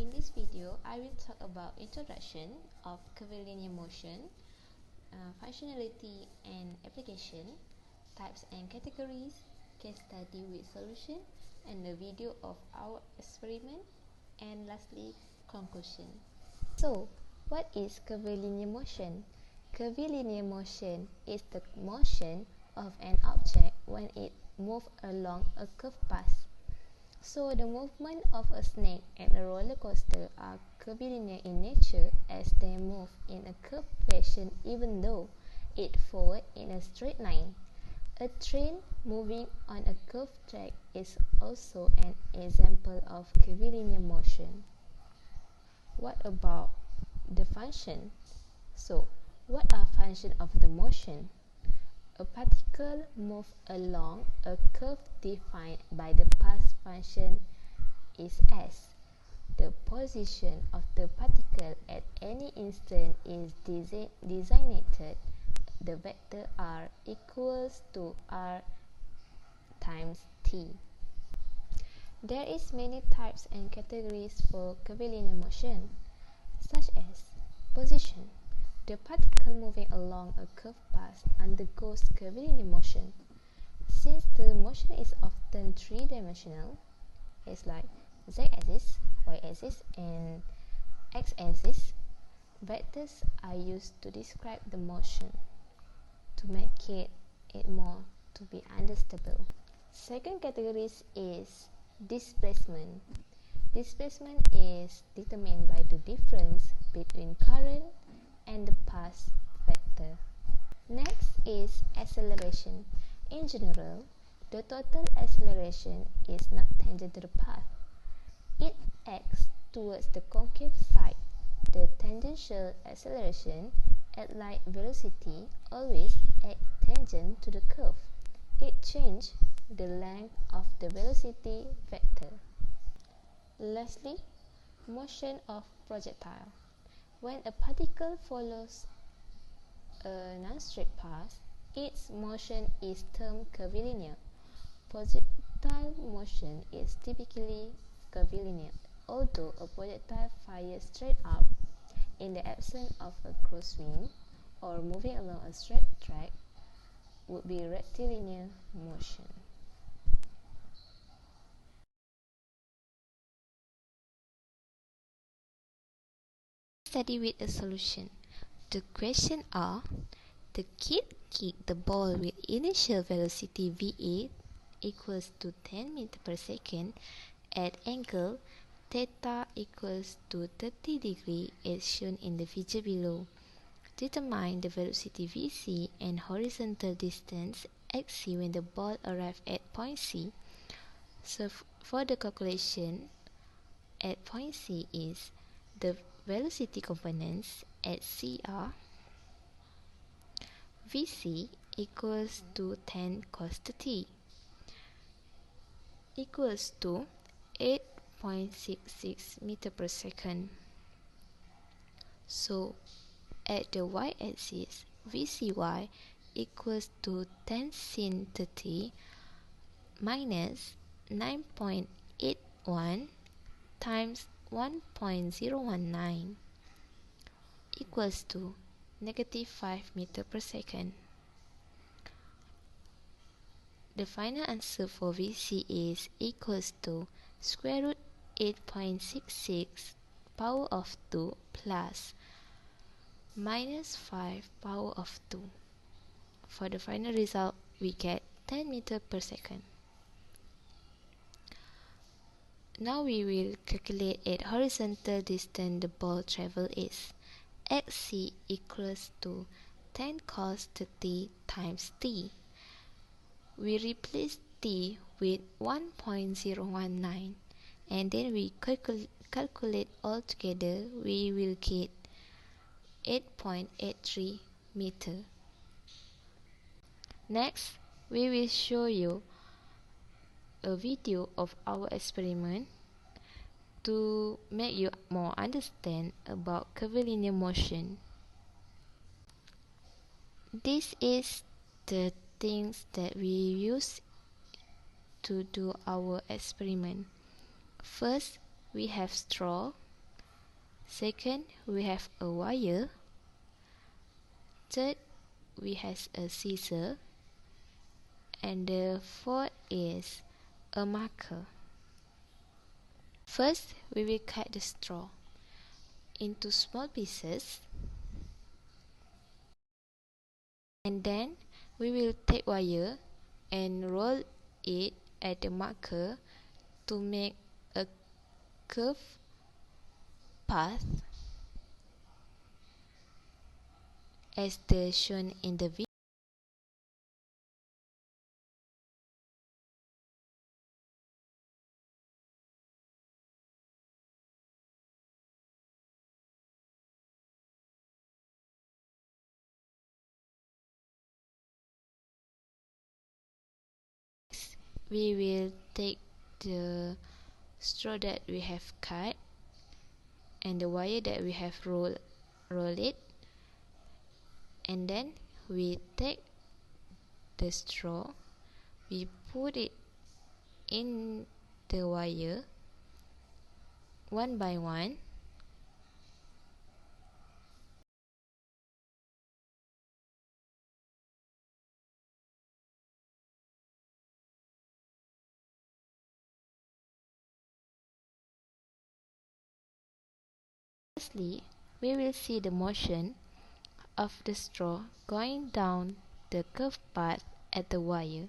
In this video, I will talk about introduction of curvilinear motion, functionality and application, types and categories, case study with solution, and a video of our experiment, and lastly, conclusion. So, what is curvilinear motion? Curvilinear motion is the motion of an object when it moves along a curved path. So the movement of a snake and a roller coaster are curvilinear in nature as they move in a curved fashion even though it forward in a straight line. A train moving on a curved track is also an example of curvilinear motion. What about the function? So, what are functions of the motion? A particle moves along a curve defined by the path function is s. The position of the particle at any instant is designated. The vector r equals to r times t. There is many types and categories for curvilinear motion, such as position. The particle moving along a curved path undergoes curvilinear motion. Since the motion is often three-dimensional, it's like z-axis, y-axis, and x-axis, vectors are used to describe the motion to make it more to be understandable. Second category is displacement. Displacement is determined by the difference between current and the path vector. Next is acceleration. In general, the total acceleration is not tangent to the path. It acts towards the concave side. The tangential acceleration at light velocity always acts tangent to the curve. It changes the length of the velocity vector. Lastly, motion of projectile. When a particle follows a non-straight path, its motion is termed curvilinear. Projectile motion is typically curvilinear, although a projectile fires straight up in the absence of a crosswind or moving along a straight track would be rectilinear motion. Study with a solution. The question are: the kid kicked the ball with initial velocity v8 equals to 10 meter per second at angle theta equals to 30 degree as shown in the figure below. Determine the velocity vc and horizontal distance xc when the ball arrives at point C. So for the calculation at point C is the velocity components at CR Vc equals to 10 cos 30 equals to 8.66 meter per second. So at the y-axis, Vcy equals to 10 sin 30 minus 9.81 times 1.019 equals to negative 5 meter per second. The final answer for Vc is equals to square root 8.66 power of 2 plus minus 5 power of 2. For the final result, we get 10 meter per second. Now we will calculate at horizontal distance the ball travel is. Xc equals to 10 cos 30 times t. We replace t with 1.019 and then we calculate all together. We will get 8.83 meter. Next, we will show you a video of our experiment to make you more understand about curvilinear motion. This is the things that we use to do our experiment. First, we have straw, Second, we have a wire. Third, we have a scissor. And the fourth is a marker. First, we will cut the straw into small pieces, and then we will take wire and roll it at the marker to make a curved path as shown in the video. We will take the straw that we have cut and the wire that we have roll it, and then we take the straw, we put it in the wire one by one. Lastly, we will see the motion of the straw going down the curved path at the wire.